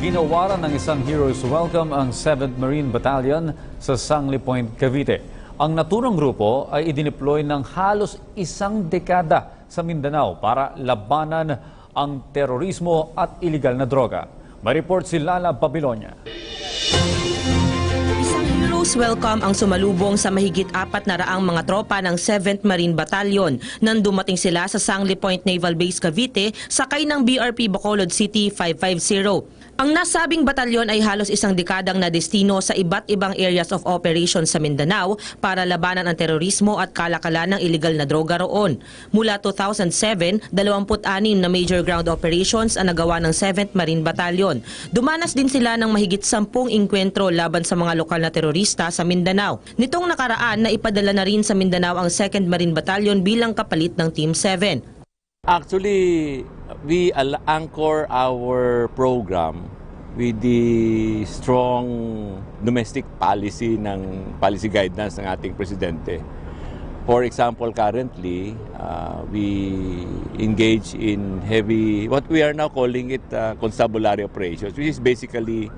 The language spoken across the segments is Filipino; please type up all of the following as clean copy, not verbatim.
Ginawaran ng isang hero's welcome ang 7th Marine Battalion sa Sangley Point, Cavite. Ang naturang grupo ay idineploy ng halos isang dekada sa Mindanao para labanan ang terorismo at iligal na droga. May report si Lala Babilonia. Heroes welcome ang sumalubong sa mahigit 400 mga tropa ng 7th Marine Battalion nang dumating sila sa Sangley Point Naval Base, Cavite, sakay ng BRP Bacolod City 550. Ang nasabing batalyon ay halos isang dekadang nadestino sa iba't ibang areas of operation sa Mindanao para labanan ang terorismo at kalakalan ng iligal na droga roon. Mula 2007, 26 na major ground operations ang nagawa ng 7th Marine Battalion. Dumanas din sila ng mahigit 10 inkwentro laban sa mga lokal na terorista sa Mindanao. Nitong nakaraan, naipadala na rin sa Mindanao ang 2nd Marine Battalion bilang kapalit ng Team 7. Actually, we anchor our program with the strong domestic policy guidance ng ating presidente. For example, currently, we engage in heavy, what we are now calling it constabulary operations, which is basically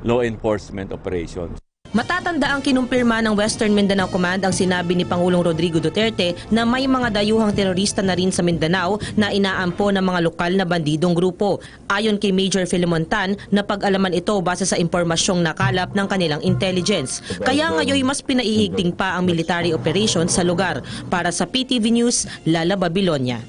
law enforcement operations. Matatanda ang kinumpirma ng Western Mindanao Command ang sinabi ni Pangulong Rodrigo Duterte na may mga dayuhang terorista na rin sa Mindanao na inaampo ng mga lokal na bandidong grupo. Ayon kay Major Philemon Tan, napag-alaman ito base sa impormasyong nakalap ng kanilang intelligence. Kaya ngayon mas pinaihigting pa ang military operation sa lugar. Para sa PTV News, Lala Babilonia.